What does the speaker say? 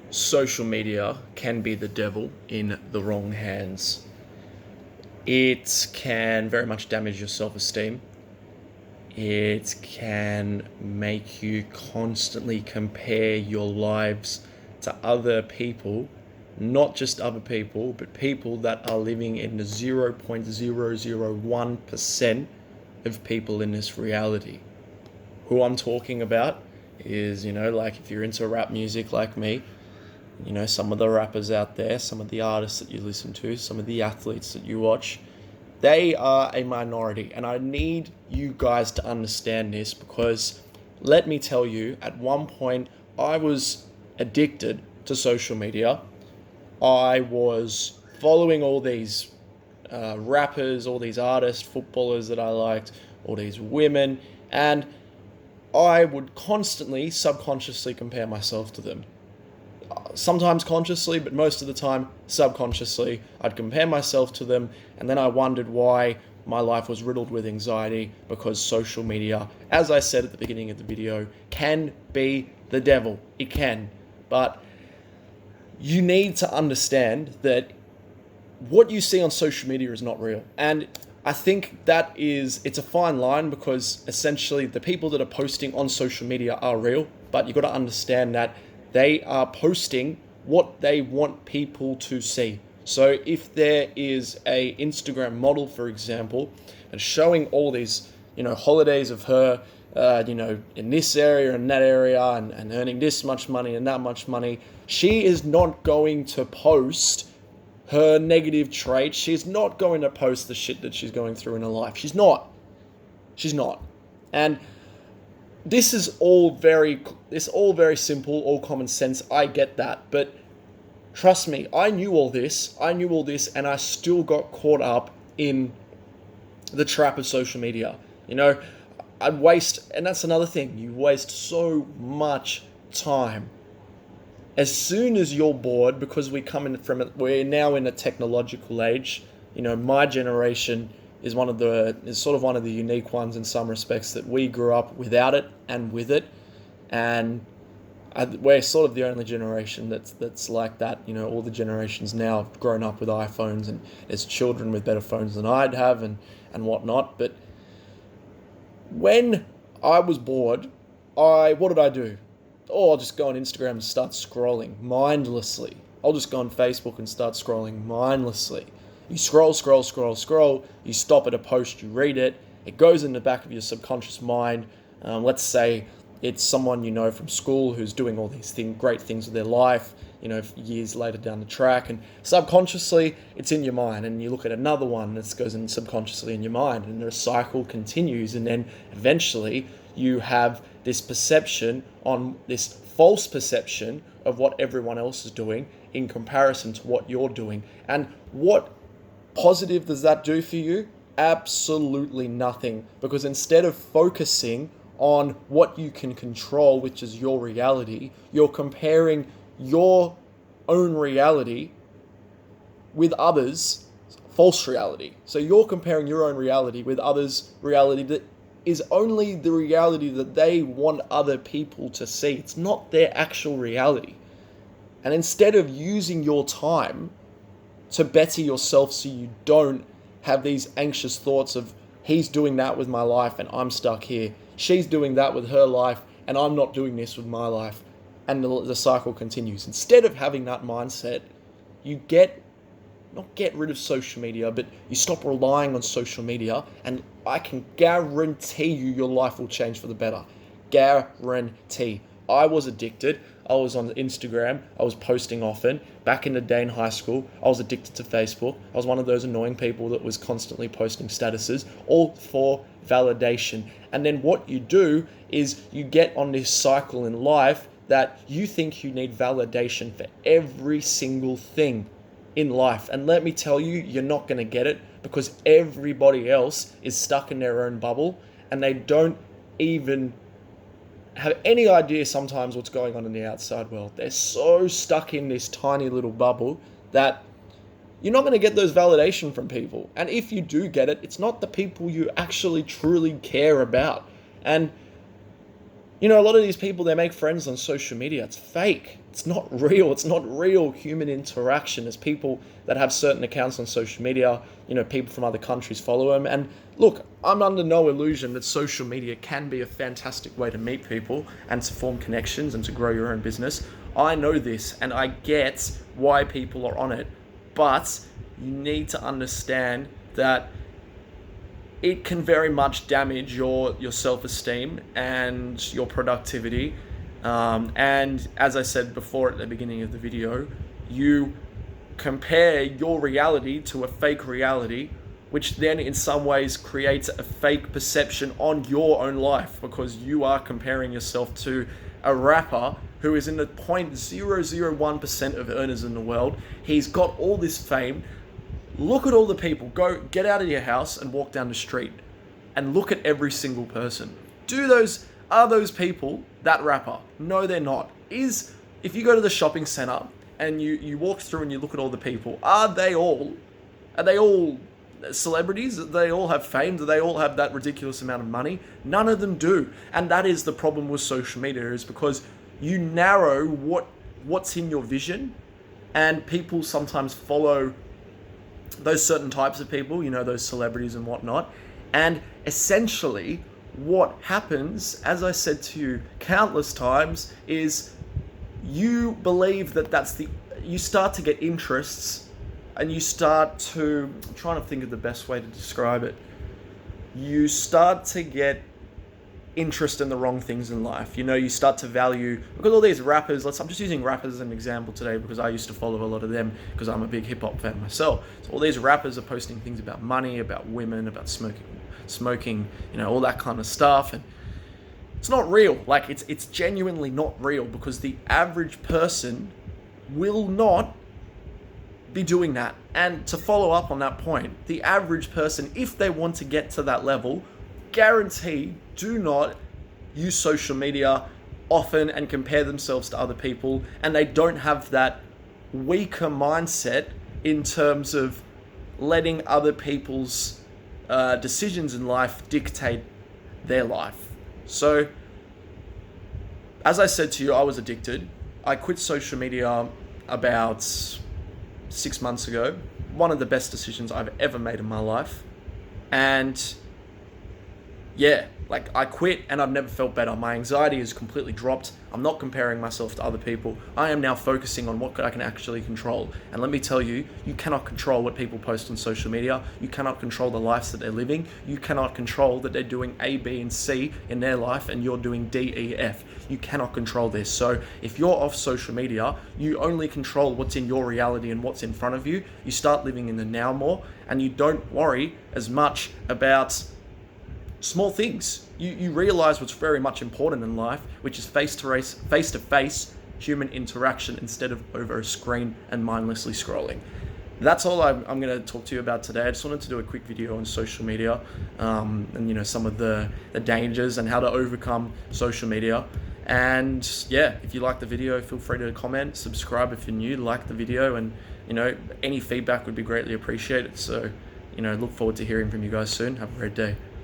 social media can be the devil in the wrong hands. It can very much damage your self esteem. It can make you constantly compare your lives to other people, not just other people, but people that are living in the 0.001% of people in this reality. Who I'm talking about is, like if you're into rap music like me, some of the rappers out there, some of the artists that you listen to, some of the athletes that you watch, they are a minority. And I need you guys to understand this because let me tell you, at one point, I was addicted to social media. I was following all these rappers, all these artists, footballers that I liked, all these women, and I would constantly subconsciously compare myself to them. Sometimes consciously, but most of the time subconsciously. I'd compare myself to them, and then I wondered why my life was riddled with anxiety because social media, as I said at the beginning of the video, can be the devil. It can. But you need to understand that what you see on social media is not real. And I think it's a fine line because essentially the people that are posting on social media are real, but you've got to understand that they are posting what they want people to see. So if there is a Instagram model, for example, and showing all these, holidays of her, in this area and that area and earning this much money and that much money, she is not going to post her negative traits. She's not going to post the shit that she's going through in her life. She's not. She's not. And this is all very simple, all common sense. I get that, but trust me, I knew all this, and I still got caught up in the trap of social media. I'd waste, and that's another thing. You waste so much time. As soon as you're bored, because we're now in a technological age. My generation is sort of one of the unique ones in some respects that we grew up without it and with it, and we're sort of the only generation that's like that. All the generations now have grown up with iPhones, and there's children with better phones than I'd have, and whatnot. But when I was bored, what did I do? Oh, I'll just go on Instagram and start scrolling mindlessly. I'll just go on Facebook and start scrolling mindlessly. You scroll, scroll, scroll, scroll. You stop at a post, you read it. It goes in the back of your subconscious mind. Let's say it's someone you know from school who's doing all these great things with their life, years later down the track. And subconsciously, it's in your mind. And you look at another one that goes in subconsciously in your mind. And the cycle continues. And then eventually you have this false perception of what everyone else is doing in comparison to what you're doing. And what positive does that do for you? Absolutely nothing. Because instead of focusing on what you can control, which is your reality, you're comparing your own reality with others' false reality. So you're comparing your own reality with others' reality that is only the reality that they want other people to see. It's not their actual reality. And instead of using your time to better yourself so you don't have these anxious thoughts of, he's doing that with my life and I'm stuck here. She's doing that with her life and I'm not doing this with my life. And the cycle continues. Instead of having that mindset, you not get rid of social media, but you stop relying on social media, and I can guarantee you your life will change for the better. Guarantee. I was addicted. I was on Instagram. I was posting often. Back in the day in high school, I was addicted to Facebook. I was one of those annoying people that was constantly posting statuses, all for validation. And then what you do is you get on this cycle in life that you think you need validation for every single thing in life. And let me tell you, you're not going to get it because everybody else is stuck in their own bubble and they don't even have any idea sometimes what's going on in the outside world. They're so stuck in this tiny little bubble that you're not going to get those validation from people. And if you do get it, it's not the people you actually truly care about. And You know, a lot of these people, they make friends on social media. It's fake. It's not real. It's not real human interaction. There's people that have certain accounts on social media, you know, people from other countries follow them. And look, I'm under no illusion that social media can be a fantastic way to meet people and to form connections and to grow your own business. I know this and I get why people are on it. But you need to understand that it can very much damage your self-esteem and your productivity. And as I said before at the beginning of the video, you compare your reality to a fake reality, which then in some ways creates a fake perception on your own life, because you are comparing yourself to a rapper who is in the 0.001% of earners in the world. He's got all this fame. Look at all the people. Go get out of your house and walk down the street and look at every single person. Are those people that rapper? No, they're not. If you go to the shopping center and you walk through and you look at all the people, are they all celebrities? Do they all have fame? Do they all have that ridiculous amount of money? None of them do. And that is the problem with social media, is because you narrow what's in your vision, and people sometimes follow those certain types of people, you know, those celebrities and whatnot. And essentially what happens, as I said to you countless times, is you believe that you start to get interests, and you start to, I'm trying to think of the best way to describe it. You start to get interest in the wrong things in life. You know, you start to value, because all these rappers, I'm just using rappers as an example today because I used to follow a lot of them because I'm a big hip hop fan myself. So all these rappers are posting things about money, about women, about smoking, you know, all that kind of stuff. And it's not real. Like, it's genuinely not real, because the average person will not be doing that. And to follow up on that point, the average person, if they want to get to that level, guarantee do not use social media often and compare themselves to other people, and they don't have that weaker mindset in terms of letting other people's decisions in life dictate their life. So, as I said to you, I was addicted. I quit social media about 6 months ago. One of the best decisions I've ever made in my life. And yeah, like, I quit and I've never felt better. My anxiety has completely dropped. I'm not comparing myself to other people. I am now focusing on what I can actually control. And let me tell you, you cannot control what people post on social media. You cannot control the lives that they're living. You cannot control that they're doing A, B, and C in their life and you're doing D, E, F. You cannot control this. So if you're off social media, you only control what's in your reality and what's in front of you. You start living in the now more, and you don't worry as much about small things. You realize what's very much important in life, which is face-to-face human interaction instead of over a screen and mindlessly scrolling. That's all I'm going to talk to you about today. I just wanted to do a quick video on social media, and you know, some of the dangers and how to overcome social media. And yeah, if you like the video, feel free to comment, subscribe if you're new, like the video, and you know, any feedback would be greatly appreciated. So, you know, look forward to hearing from you guys soon. Have a great day.